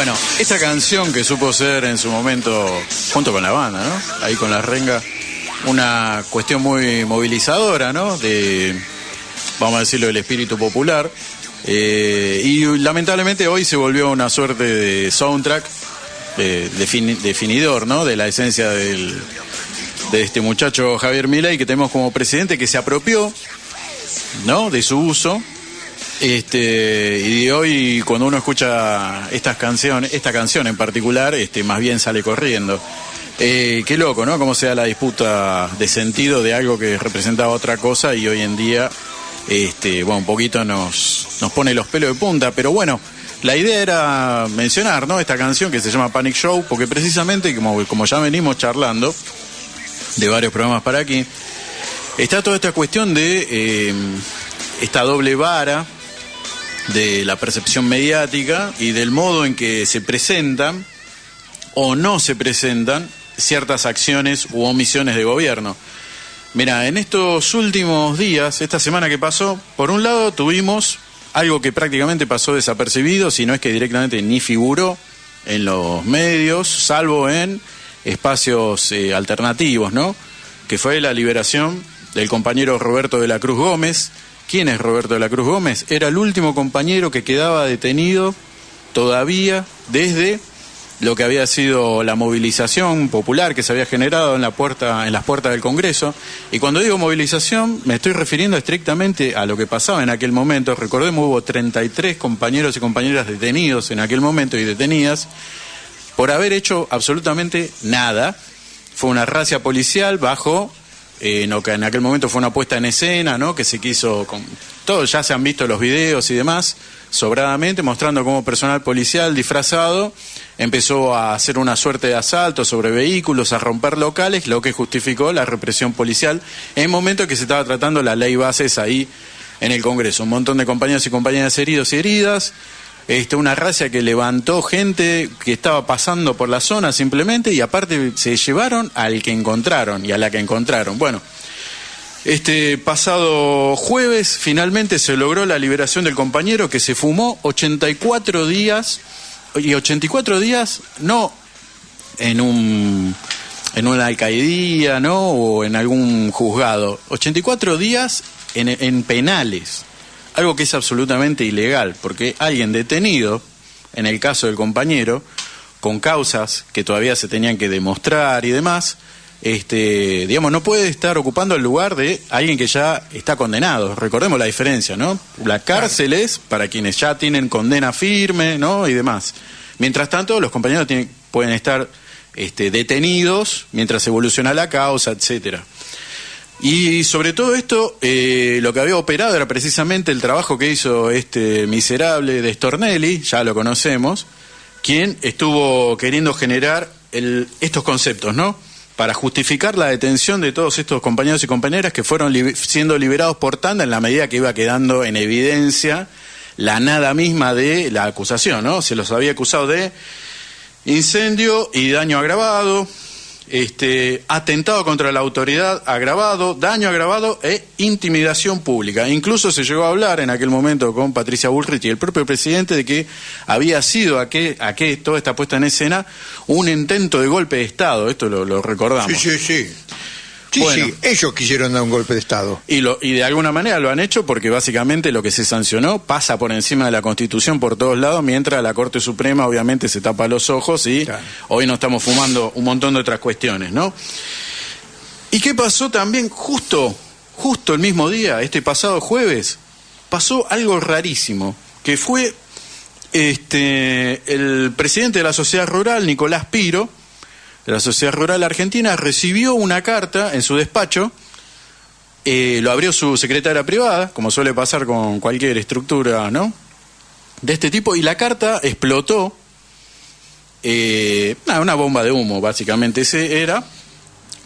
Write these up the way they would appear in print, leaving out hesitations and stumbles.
Bueno, esta canción que supo ser en su momento, junto con la banda, ¿no? Ahí con la renga, una cuestión muy movilizadora, ¿no? De, vamos a decirlo, del espíritu popular. Y lamentablemente hoy se volvió una suerte de soundtrack definidor, ¿no? De la esencia de este muchacho Javier Milei que tenemos como presidente, que se apropió, ¿no? De su uso. Y hoy cuando uno escucha esta canción en particular, más bien sale corriendo. Qué loco, ¿no? Cómo se da la disputa de sentido de algo que representaba otra cosa y hoy en día, bueno, un poquito nos pone los pelos de punta. Pero bueno, la idea era mencionar, ¿no? Esta canción que se llama Panic Show, porque precisamente, como ya venimos charlando de varios programas para aquí, está toda esta cuestión de esta doble vara de la percepción mediática y del modo en que se presentan o no se presentan ciertas acciones u omisiones de gobierno. Mira, en estos últimos días, esta semana que pasó, por un lado tuvimos algo que prácticamente pasó desapercibido, si no es que directamente ni figuró en los medios, salvo en espacios alternativos, ¿no? Que fue la liberación del compañero Roberto de la Cruz Gómez. ¿Quién es Roberto de la Cruz Gómez? Era el último compañero que quedaba detenido todavía desde lo que había sido la movilización popular que se había generado en las puertas del Congreso. Y cuando digo movilización, me estoy refiriendo estrictamente a lo que pasaba en aquel momento. Recordemos, hubo 33 compañeros y compañeras detenidos en aquel momento y detenidas por haber hecho absolutamente nada. Fue una racia policial bajo... no, que en aquel momento fue una puesta en escena, ¿no? Que se quiso, todos ya se han visto los videos y demás, sobradamente, mostrando cómo personal policial disfrazado empezó a hacer una suerte de asalto sobre vehículos, a romper locales, lo que justificó la represión policial en el momento que se estaba tratando la ley bases ahí en el Congreso. Un montón de compañeros y compañeras heridos y heridas. Una racia que levantó gente que estaba pasando por la zona simplemente, y aparte se llevaron al que encontraron y a la que encontraron. Bueno, este pasado jueves finalmente se logró la liberación del compañero que se fumó 84 días, y 84 días no en una alcaidía, ¿no? O en algún juzgado, 84 días en penales. Algo que es absolutamente ilegal, porque alguien detenido, en el caso del compañero, con causas que todavía se tenían que demostrar y demás, digamos, no puede estar ocupando el lugar de alguien que ya está condenado. Recordemos la diferencia, ¿no? La cárcel es para quienes ya tienen condena firme, ¿no? Y demás. Mientras tanto, los compañeros pueden estar detenidos mientras evoluciona la causa, etcétera. Y sobre todo esto, lo que había operado era precisamente el trabajo que hizo este miserable de Stornelli, ya lo conocemos, quien estuvo queriendo generar estos conceptos, ¿no? Para justificar la detención de todos estos compañeros y compañeras que fueron siendo liberados por tanda en la medida que iba quedando en evidencia la nada misma de la acusación, ¿no? Se los había acusado de incendio y daño agravado, atentado contra la autoridad agravado, daño agravado e intimidación pública. Incluso se llegó a hablar en aquel momento con Patricia Bullrich y el propio presidente de que había sido toda esta puesta en escena un intento de golpe de Estado. Esto lo recordamos. Sí. Bueno, sí, ellos quisieron dar un golpe de Estado. Y de alguna manera lo han hecho porque básicamente lo que se sancionó pasa por encima de la Constitución por todos lados, mientras la Corte Suprema obviamente se tapa los ojos y claro, hoy nos estamos fumando un montón de otras cuestiones, ¿no? ¿Y qué pasó también? Justo el mismo día, este pasado jueves, pasó algo rarísimo, que fue el presidente de la Sociedad Rural, Nicolás Piro, de la Sociedad Rural Argentina, recibió una carta en su despacho, lo abrió su secretaria privada, como suele pasar con cualquier estructura, ¿no?, de este tipo, y la carta explotó, una bomba de humo, básicamente.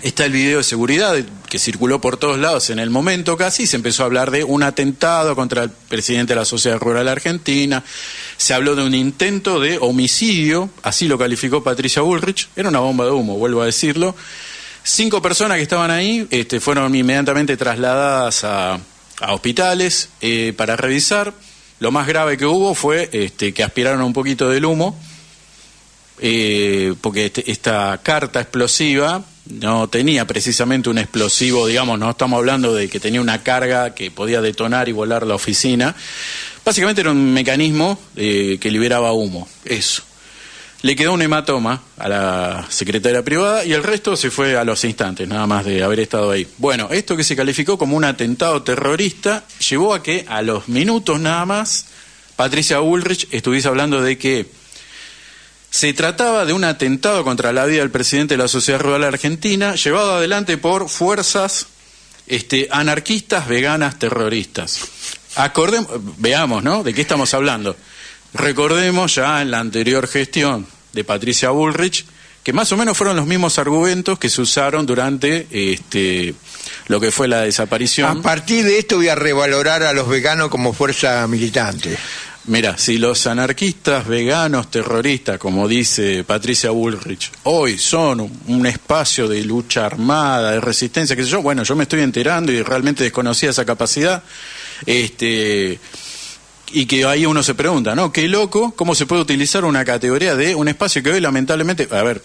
Está el video de seguridad que circuló por todos lados en el momento casi, y se empezó a hablar de un atentado contra el presidente de la Sociedad Rural Argentina, se habló de un intento de homicidio, así lo calificó Patricia Bullrich. Era una bomba de humo, vuelvo a decirlo. 5 personas que estaban ahí fueron inmediatamente trasladadas a hospitales para revisar. Lo más grave que hubo fue que aspiraron un poquito del humo porque esta carta explosiva no tenía precisamente un explosivo, digamos, no estamos hablando de que tenía una carga que podía detonar y volar la oficina. Básicamente era un mecanismo que liberaba humo, eso. Le quedó un hematoma a la secretaria privada y el resto se fue a los instantes, nada más de haber estado ahí. Bueno, esto que se calificó como un atentado terrorista llevó a que a los minutos nada más Patricia Bullrich estuviese hablando de que se trataba de un atentado contra la vida del presidente de la Sociedad Rural Argentina, llevado adelante por fuerzas anarquistas, veganas, terroristas. Veamos, ¿no? ¿De qué estamos hablando? Recordemos ya en la anterior gestión de Patricia Bullrich, que más o menos fueron los mismos argumentos que se usaron durante lo que fue la desaparición. A partir de esto voy a revalorar a los veganos como fuerza militante. Mira, si los anarquistas, veganos, terroristas, como dice Patricia Bullrich, hoy son un espacio de lucha armada, de resistencia, qué sé yo, bueno, yo me estoy enterando y realmente desconocía esa capacidad, y que ahí uno se pregunta, ¿no? Qué loco, ¿cómo se puede utilizar una categoría de un espacio que hoy lamentablemente, a ver,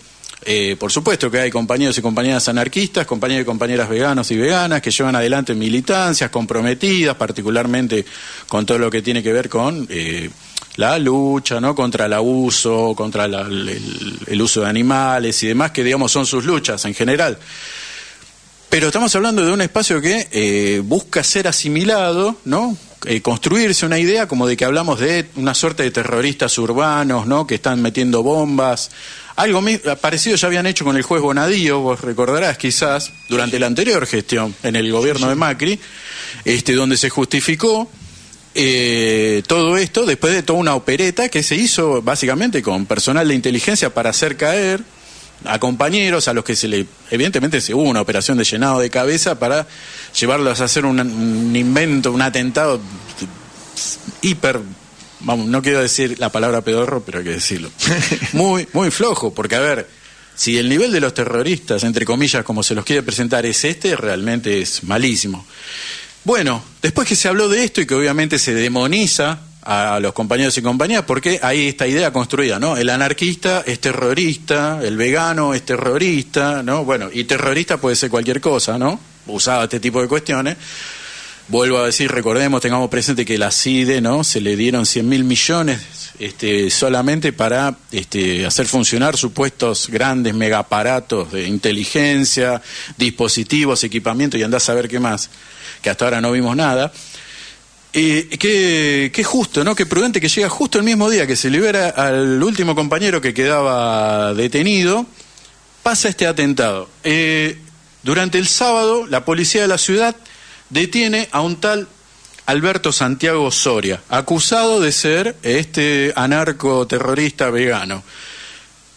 por supuesto que hay compañeros y compañeras anarquistas, compañeros y compañeras veganos y veganas que llevan adelante militancias comprometidas, particularmente con todo lo que tiene que ver con la lucha, ¿no? Contra el abuso, contra el uso de animales y demás, que digamos son sus luchas en general. Pero estamos hablando de un espacio que busca ser asimilado, ¿no? Construirse una idea como de que hablamos de una suerte de terroristas urbanos, ¿no? Que están metiendo bombas. Algo parecido ya habían hecho con el juez Bonadío, vos recordarás quizás, durante la anterior gestión en el gobierno de Macri, donde se justificó todo esto después de toda una opereta que se hizo básicamente con personal de inteligencia para hacer caer a compañeros a los que evidentemente se hubo una operación de llenado de cabeza para llevarlos a hacer un invento, un atentado vamos, no quiero decir la palabra pedorro, pero hay que decirlo, muy, muy flojo, porque a ver, si el nivel de los terroristas, entre comillas, como se los quiere presentar, es realmente es malísimo. Bueno, después que se habló de esto y que obviamente se demoniza a los compañeros y compañeras, porque hay esta idea construida, ¿no? El anarquista es terrorista, el vegano es terrorista, ¿no? Bueno, y terrorista puede ser cualquier cosa, ¿no? Usado este tipo de cuestiones. Vuelvo a decir, recordemos, tengamos presente que la CIDE, ¿no? Se le dieron 100.000 millones solamente para hacer funcionar supuestos grandes megaparatos de inteligencia, dispositivos, equipamiento y andás a ver qué más, que hasta ahora no vimos nada. Qué justo, ¿no? Qué prudente que llega justo el mismo día que se libera al último compañero que quedaba detenido, pasa este atentado. Durante el sábado, la policía de la ciudad detiene a un tal Alberto Santiago Soria, acusado de ser anarcoterrorista vegano.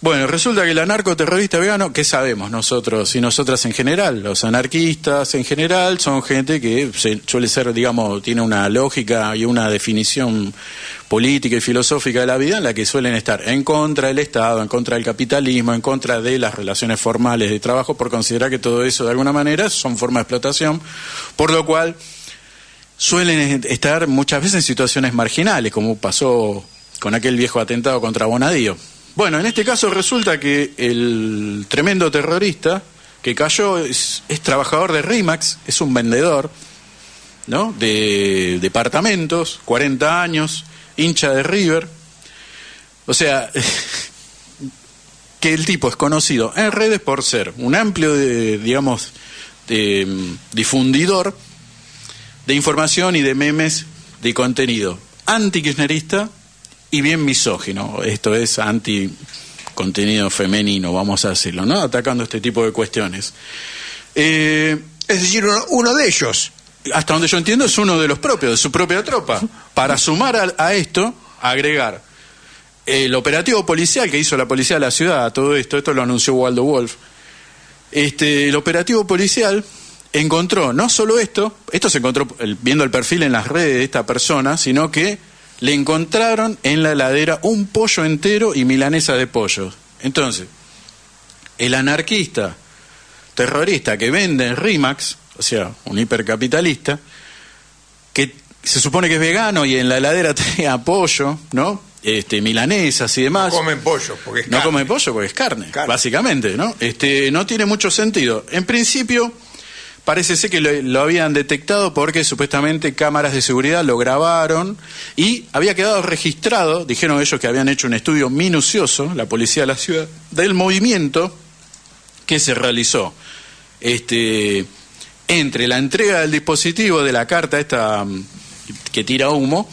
Bueno, resulta que el anarcoterrorista vegano, ¿qué sabemos nosotros y nosotras en general? Los anarquistas en general son gente que suele ser, digamos, tiene una lógica y una definición política y filosófica de la vida en la que suelen estar en contra del Estado, en contra del capitalismo, en contra de las relaciones formales de trabajo, por considerar que todo eso de alguna manera son formas de explotación, por lo cual suelen estar muchas veces en situaciones marginales, como pasó con aquel viejo atentado contra Bonadío. Bueno, en este caso resulta que el tremendo terrorista que cayó es trabajador de RIMAX, es un vendedor, ¿no? De departamentos, 40 años, hincha de River. O sea, que el tipo es conocido en redes por ser un amplio, difundidor de información y de memes de contenido anti-kirchnerista y bien misógino, esto es anti-contenido femenino, vamos a decirlo, ¿no? Atacando este tipo de cuestiones. Es decir, uno de ellos. Hasta donde yo entiendo es uno de los propios, de su propia tropa. Para sumar a esto, agregar el operativo policial que hizo la policía de la ciudad a todo esto lo anunció Waldo Wolf. El operativo policial encontró no solo esto se encontró viendo el perfil en las redes de esta persona, sino que le encontraron en la heladera un pollo entero y milanesa de pollo. Entonces, el anarquista terrorista que vende en RIMAX, o sea, un hipercapitalista, que se supone que es vegano y en la heladera tenía pollo, ¿no? milanesas y demás. No comen pollo porque es carne. No comen pollo porque es carne, básicamente, ¿no? No tiene mucho sentido. En principio, parece ser que lo habían detectado porque supuestamente cámaras de seguridad lo grabaron y había quedado registrado, dijeron ellos que habían hecho un estudio minucioso, la policía de la ciudad, del movimiento que se realizó entre la entrega del dispositivo de la carta esta que tira humo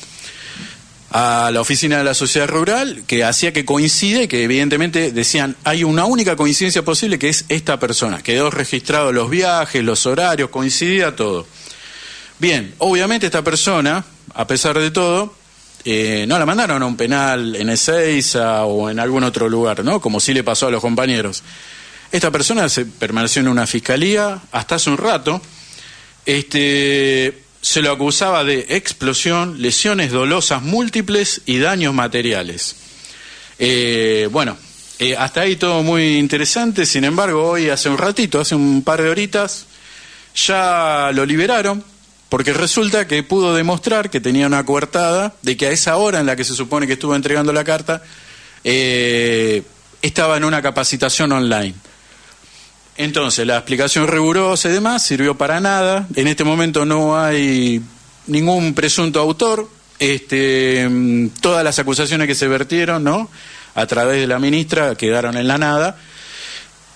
a la oficina de la sociedad rural, que hacía que coincide, que evidentemente decían, hay una única coincidencia posible que es esta persona, quedó registrado los viajes, los horarios, coincidía todo. Bien, obviamente esta persona, a pesar de todo, no la mandaron a un penal en Ezeiza o en algún otro lugar, ¿no? Como sí le pasó a los compañeros. Esta persona permaneció en una fiscalía hasta hace un rato. Se lo acusaba de explosión, lesiones dolosas múltiples y daños materiales. Hasta ahí todo muy interesante. Sin embargo, hoy hace un par de horitas, ya lo liberaron, porque resulta que pudo demostrar que tenía una coartada, de que a esa hora en la que se supone que estuvo entregando la carta, estaba en una capacitación online. Entonces, la explicación rigurosa y demás sirvió para nada. En este momento no hay ningún presunto autor. Todas las acusaciones que se vertieron, ¿no?, a través de la ministra quedaron en la nada.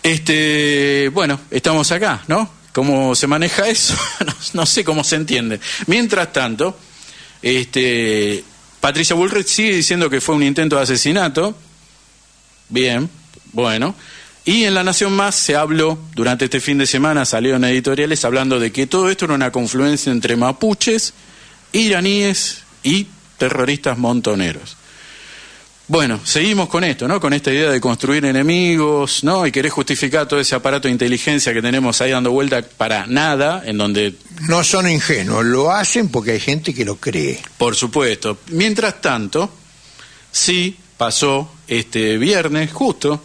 Estamos acá, ¿no? ¿Cómo se maneja eso? No sé cómo se entiende. Mientras tanto, Patricia Bullrich sigue diciendo que fue un intento de asesinato. Bien, bueno. Y en La Nación Más se habló, durante este fin de semana salieron editoriales hablando de que todo esto era una confluencia entre mapuches, iraníes y terroristas montoneros. Bueno, seguimos con esto, ¿no? Con esta idea de construir enemigos, ¿no? Y querer justificar todo ese aparato de inteligencia que tenemos ahí dando vuelta para nada, en donde... No son ingenuos, lo hacen porque hay gente que lo cree. Por supuesto. Mientras tanto, sí pasó este viernes, justo...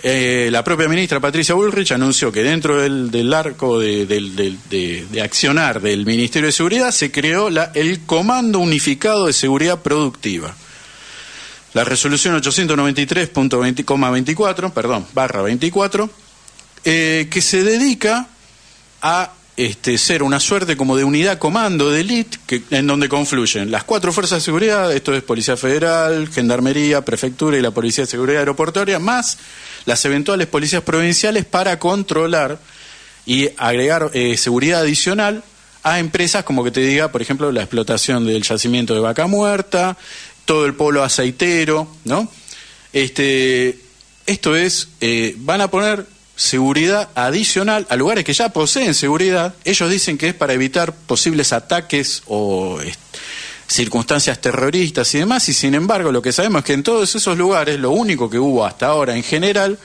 la propia ministra Patricia Bullrich anunció que dentro del arco de accionar del Ministerio de Seguridad se creó el Comando Unificado de Seguridad Productiva. La resolución 893.24, que se dedica a ser una suerte como de unidad comando de élite en donde confluyen las 4 fuerzas de seguridad, esto es Policía Federal, Gendarmería, Prefectura y la Policía de Seguridad Aeroportuaria, más las eventuales policías provinciales para controlar y agregar seguridad adicional a empresas como que te diga, por ejemplo, la explotación del yacimiento de Vaca Muerta, todo el polo aceitero, ¿no? Esto es, van a poner seguridad adicional a lugares que ya poseen seguridad. Ellos dicen que es para evitar posibles ataques o circunstancias terroristas y demás, y sin embargo lo que sabemos es que en todos esos lugares lo único que hubo hasta ahora en general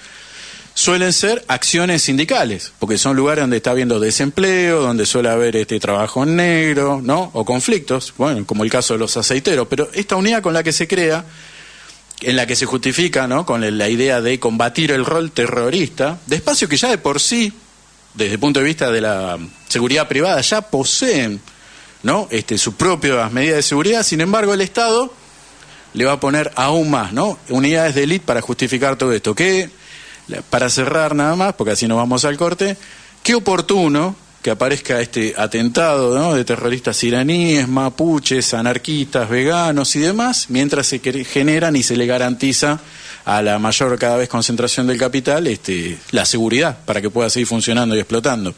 suelen ser acciones sindicales, porque son lugares donde está habiendo desempleo, donde suele haber trabajo en negro, ¿no? O conflictos, bueno, como el caso de los aceiteros. Pero esta unidad con la que se crea, en la que se justifica, ¿no?, con la idea de combatir el rol terrorista, de espacios que ya de por sí, desde el punto de vista de la seguridad privada, ya poseen, ¿no?, sus propias medidas de seguridad. Sin embargo, el Estado le va a poner aún más, ¿no?, unidades de élite para justificar todo esto. Que, para cerrar nada más, porque así nos vamos al corte, qué oportuno que aparezca este atentado, ¿no?, de terroristas iraníes, mapuches, anarquistas, veganos y demás, mientras se generan y se le garantiza a la mayor cada vez concentración del capital la seguridad para que pueda seguir funcionando y explotando.